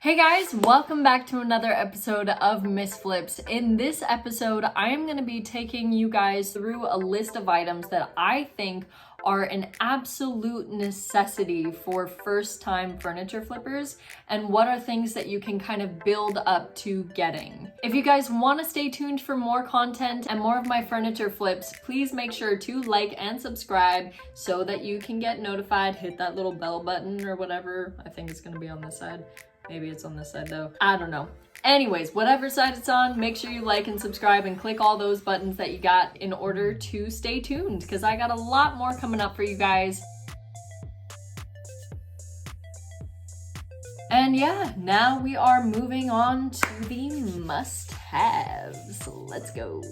Hey guys, welcome back to another episode of Missflips. In this episode, I am going to be taking you guys through a list of items that I think are an absolute necessity for first-time furniture flippers, and what are things that you can kind of build up to getting. If you guys want to stay tuned for more content and more of my furniture flips, please make sure to like and subscribe so that you can get notified. Hit that little bell button or whatever. I think it's going to be on this side. Maybe it's on this side though. I don't know. Anyways, whatever side it's on, make sure you like and subscribe and click all those buttons that you got in order to stay tuned, because I got a lot more coming up for you guys. And yeah, now we are moving on to the must-haves. Let's go.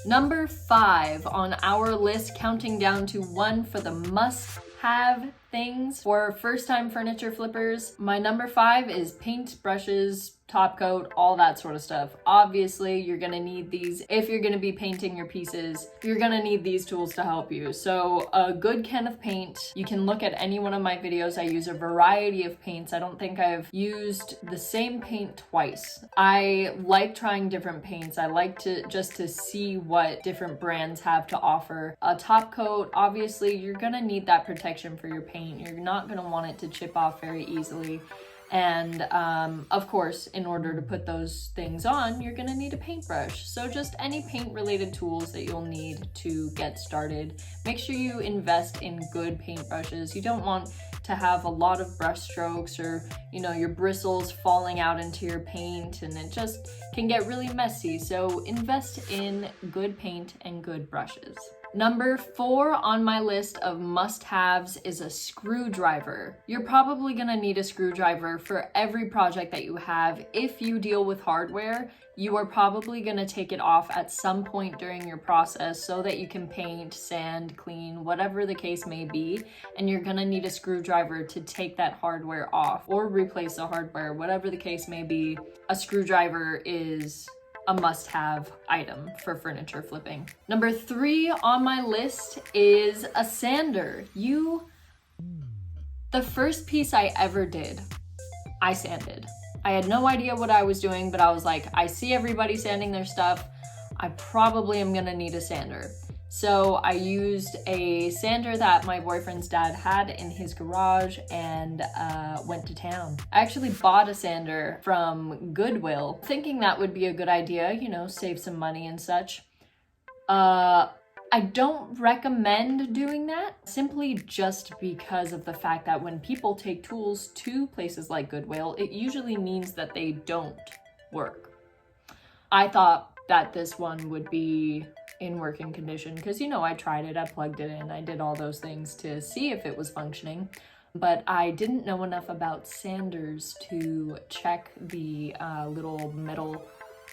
Number 5 on our list, counting down to 1 for the must-have things for first-time furniture flippers. My number 5 is paint, brushes, top coat, all that sort of stuff. Obviously, you're gonna need these if you're gonna be painting your pieces. You're gonna need these tools to help you. So a good can of paint. You can look at any one of my videos. I use a variety of paints. I don't think I've used the same paint twice. I like trying different paints. I like to see what different brands have to offer. A top coat, obviously, you're gonna need that protection for your paint. You're not gonna want it to chip off very easily. And of course, in order to put those things on, you're gonna need a paintbrush. So just any paint related tools that you'll need to get started. Make sure you invest in good paintbrushes. You don't want to have a lot of brush strokes or, you know, your bristles falling out into your paint, and it just can get really messy. So invest in good paint and good brushes. Number 4 on my list of must-haves is a screwdriver. You're probably gonna need a screwdriver for every project that you have. If you deal with hardware, you are probably gonna take it off at some point during your process so that you can paint, sand, clean, whatever the case may be, and you're gonna need a screwdriver to take that hardware off or replace the hardware, whatever the case may be. A screwdriver is a must-have item for furniture flipping. Number 3 on my list is a sander. The first piece I ever did, I sanded. I had no idea what I was doing, but I was like, I see everybody sanding their stuff. I probably am gonna need a sander. So I used a sander that my boyfriend's dad had in his garage and went to town. I actually bought a sander from Goodwill, thinking that would be a good idea, you know, save some money and such. I don't recommend doing that, simply just because of the fact that when people take tools to places like Goodwill, it usually means that they don't work. I thought that this one would be in working condition because, you know, I tried it, I plugged it in, I did all those things to see if it was functioning, but I didn't know enough about sanders to check the little metal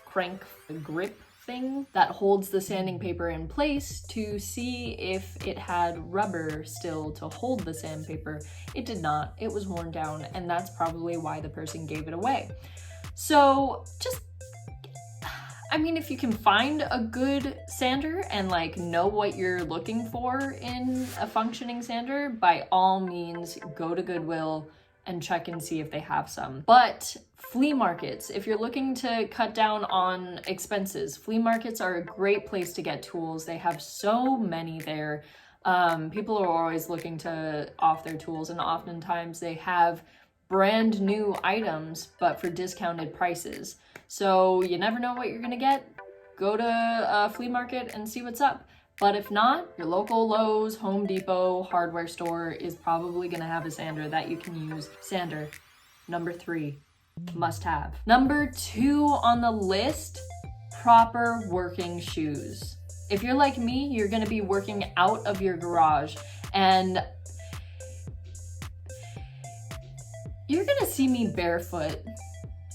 crank grip thing that holds the sanding paper in place to see if it had rubber still to hold the sandpaper. It did not. It was worn down, and that's probably why the person gave it away. So if you can find a good sander and like know what you're looking for in a functioning sander, by all means, go to Goodwill and check and see if they have some. But flea markets, if you're looking to cut down on expenses, flea markets are a great place to get tools. They have so many there. People are always looking to off their tools, and oftentimes they have brand new items, but for discounted prices. So you never know what you're gonna get. Go to a flea market and see what's up. But if not, your local Lowe's, Home Depot, hardware store is probably gonna have a sander that you can use. Sander, number 3, must have. Number 2 on the list, proper working shoes. If you're like me, you're gonna be working out of your garage, and you're gonna see me barefoot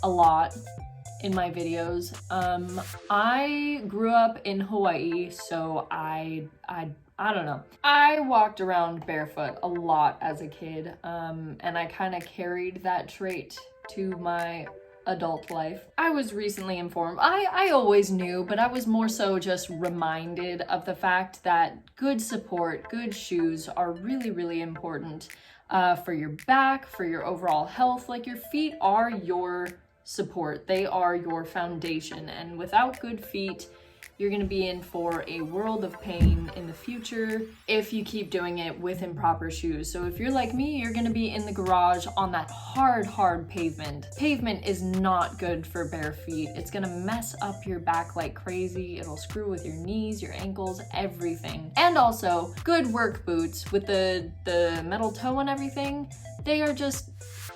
a lot in my videos. I grew up in Hawaii, so I don't know. I walked around barefoot a lot as a kid, and I kind of carried that trait to my adult life. I was recently informed. I always knew, but I was more so just reminded of the fact that good support, good shoes are really, really important. for your back, for your overall health. Like, your feet are your support. They are your foundation. And without good feet, you're going to be in for a world of pain in the future if you keep doing it with improper shoes. So if you're like me, you're going to be in the garage on that hard pavement. Pavement is not good for bare feet. It's going to mess up your back like crazy. It'll screw with your knees, your ankles, everything. And also, good work boots with the metal toe and everything, they are just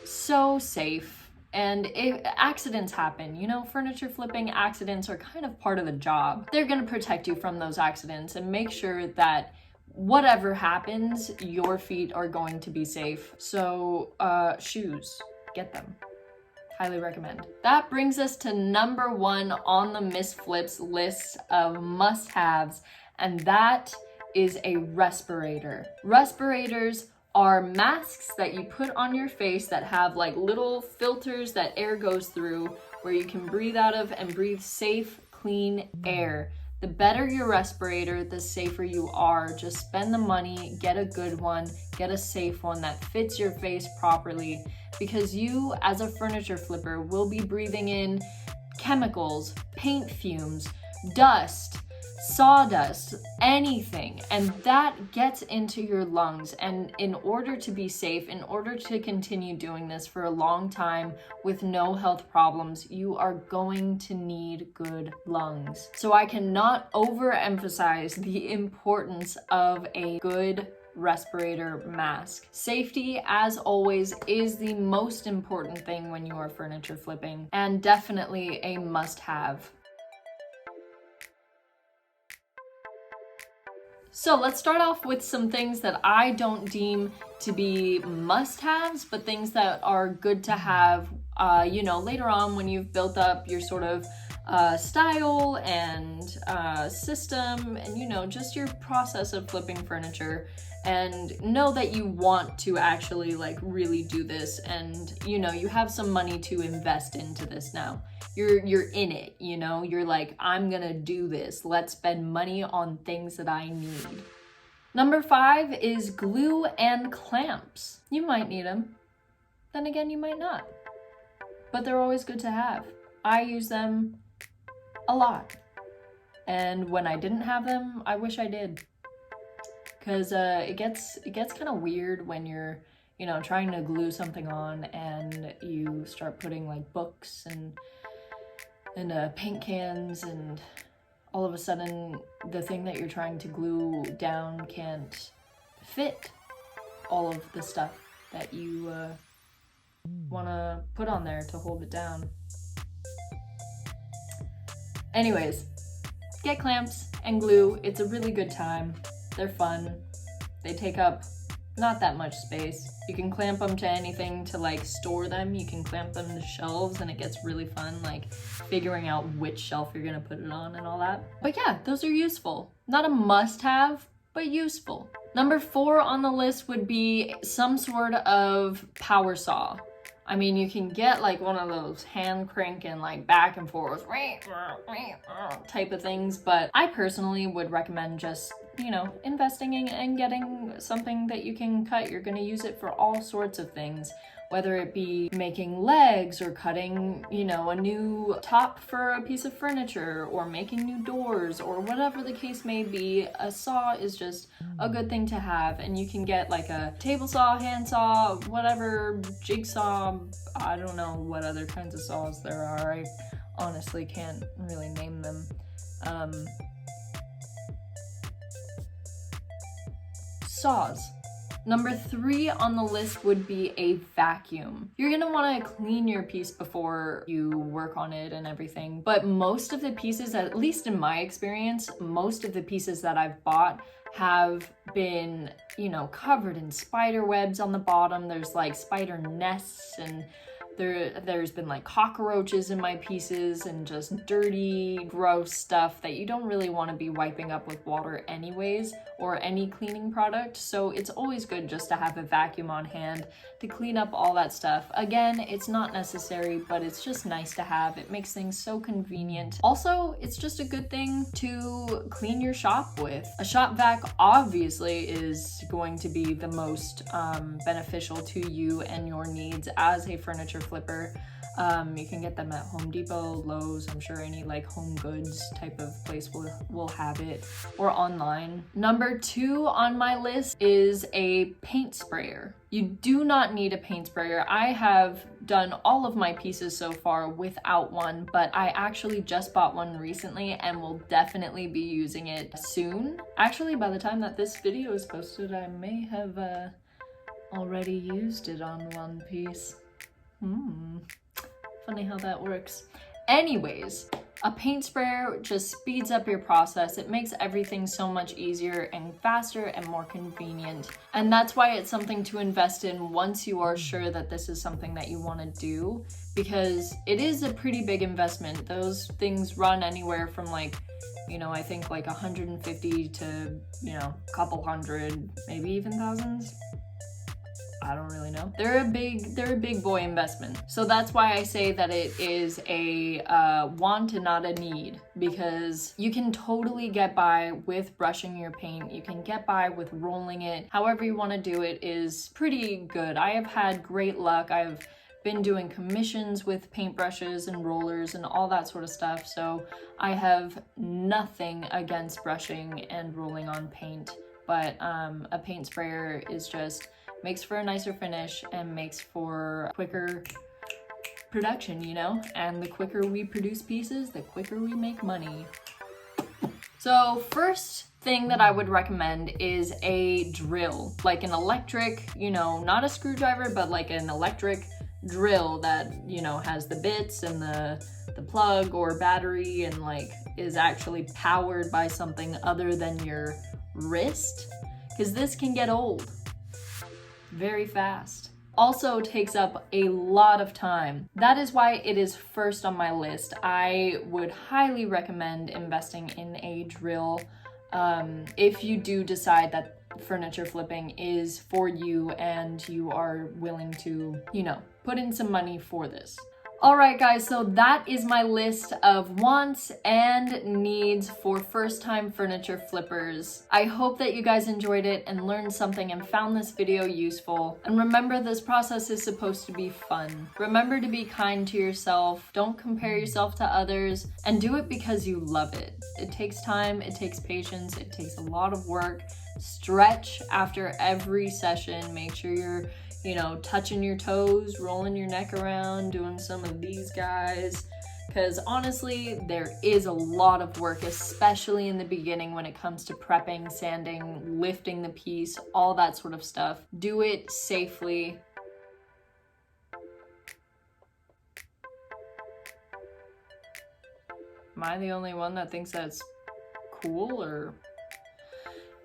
so safe. And if accidents happen, you know, furniture flipping accidents are kind of part of the job. They're going to protect you from those accidents and make sure that whatever happens, your feet are going to be safe. So, shoes, get them. Highly recommend. That brings us to number 1 on the Missflips list of must-haves, and that is a respirator. Respirators are masks that you put on your face that have like little filters that air goes through, where you can breathe out of and breathe safe, clean air. The better your respirator, the safer you are. Just spend the money, get a good one, get a safe one that fits your face properly, because you as a furniture flipper will be breathing in chemicals, paint fumes, dust, sawdust, anything, and that gets into your lungs. And in order to be safe, in order to continue doing this for a long time with no health problems, you are going to need good lungs. So I cannot overemphasize the importance of a good respirator mask. Safety, as always, is the most important thing when you are furniture flipping, and definitely a must-have. So let's start off with some things that I don't deem to be must-haves, but things that are good to have, you know, later on when you've built up your sort of style and system and, you know, just your process of flipping furniture, and know that you want to actually like really do this, and, you know, you have some money to invest into this now. You're in it, you know, you're like, I'm gonna do this. Let's spend money on things that I need. Number 5 is glue and clamps. You might need them. Then again, you might not. But they're always good to have. I use them a lot. And when I didn't have them, I wish I did. Because it gets kind of weird when you're, you know, trying to glue something on and you start putting like books and paint cans, and all of a sudden the thing that you're trying to glue down can't fit all of the stuff that you want to put on there to hold it down. Anyways, get clamps and glue. It's a really good time. They're fun. They take up not that much space. You can clamp them to anything to like store them. You can clamp them to shelves, and it gets really fun, like figuring out which shelf you're gonna put it on and all that. But yeah, those are useful. Not a must-have, but useful. Number 4 on the list would be some sort of power saw. I mean, you can get like one of those hand cranking like back and forth type of things, but I personally would recommend just, you know, investing in and getting something that you can cut. You're going to use it for all sorts of things, whether it be making legs or cutting, you know, a new top for a piece of furniture, or making new doors, or whatever the case may be. A saw is just a good thing to have, and you can get like a table saw, hand saw, whatever, jigsaw. I don't know what other kinds of saws there are. I honestly can't really name them. Saws. Number 3 on the list would be a vacuum. You're gonna wanna clean your piece before you work on it and everything, but most of the pieces, at least in my experience, most of the pieces that I've bought have been, you know, covered in spider webs on the bottom. There's like spider nests and There's been like cockroaches in my pieces and just dirty, gross stuff that you don't really want to be wiping up with water anyways, or any cleaning product. So it's always good just to have a vacuum on hand to clean up all that stuff. Again, it's not necessary, but it's just nice to have. It makes things so convenient. Also, it's just a good thing to clean your shop with. A shop vac obviously is going to be the most beneficial to you and your needs as a furniture flipper. You can get them at Home Depot, Lowe's, I'm sure any like home goods type of place will have it, or online. Number 2 on my list is a paint sprayer. You do not need a paint sprayer. I have done all of my pieces so far without one, but I actually just bought one recently and will definitely be using it soon. Actually, by the time that this video is posted, I may have already used it on one piece. Funny how that works. Anyways, a paint sprayer just speeds up your process. It makes everything so much easier and faster and more convenient. And that's why it's something to invest in once you are sure that this is something that you want to do, because it is a pretty big investment. Those things run anywhere from like, you know, I think like 150 to, you know, a couple hundred, maybe even thousands. I don't really know. They're a big boy investment. So that's why I say that it is a want and not a need, because you can totally get by with brushing your paint. You can get by with rolling it. However you want to do it is pretty good. I have had great luck. I've been doing commissions with paintbrushes and rollers and all that sort of stuff. So I have nothing against brushing and rolling on paint, but a paint sprayer is just makes for a nicer finish and makes for quicker production, you know? And the quicker we produce pieces, the quicker we make money. So first thing that I would recommend is a drill, like an electric, you know, not a screwdriver, but like an electric drill that, you know, has the bits and the plug or battery and like is actually powered by something other than your wrist, because this can get old very fast. Also takes up a lot of time. That is why it is first on my list. I would highly recommend investing in a drill if you do decide that furniture flipping is for you and you are willing to, you know, put in some money for this. Alright guys, so that is my list of wants and needs for first-time furniture flippers. I hope that you guys enjoyed it and learned something and found this video useful. And remember, this process is supposed to be fun. Remember to be kind to yourself, don't compare yourself to others, and do it because you love it. It takes time, it takes patience, it takes a lot of work. Stretch after every session. Make sure you're, you know, touching your toes, rolling your neck around, doing some of these guys, because honestly, there is a lot of work, especially in the beginning when it comes to prepping, sanding, lifting the piece, all that sort of stuff. Do it safely. Am I the only one that thinks that's cool, or...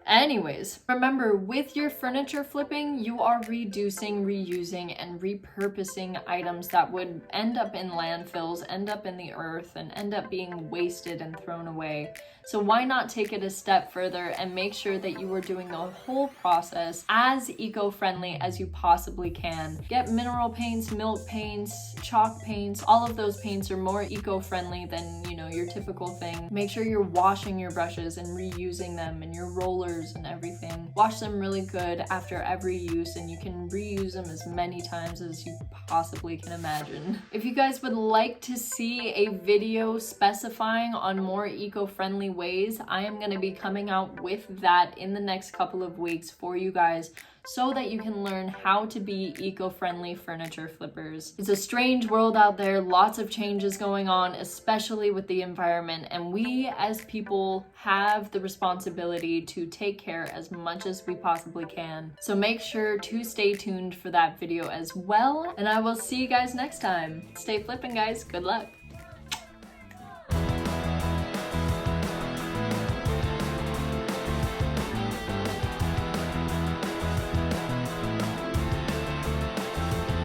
Anyways, remember, with your furniture flipping, you are reducing, reusing, and repurposing items that would end up in landfills, end up in the earth, and end up being wasted and thrown away. So why not take it a step further and make sure that you are doing the whole process as eco-friendly as you possibly can. Get mineral paints, milk paints, chalk paints. All of those paints are more eco-friendly than, you know, your typical thing. Make sure you're washing your brushes and reusing them, and your rollers and everything. Wash them really good after every use, and you can reuse them as many times as you possibly can imagine. If you guys would like to see a video specifying on more eco-friendly ways, I am going to be coming out with that in the next couple of weeks for you guys, so that you can learn how to be eco-friendly furniture flippers. It's a strange world out there, lots of changes going on, especially with the environment, and we as people have the responsibility to take care as much as we possibly can. So make sure to stay tuned for that video as well, and I will see you guys next time. Stay flipping, guys. Good luck.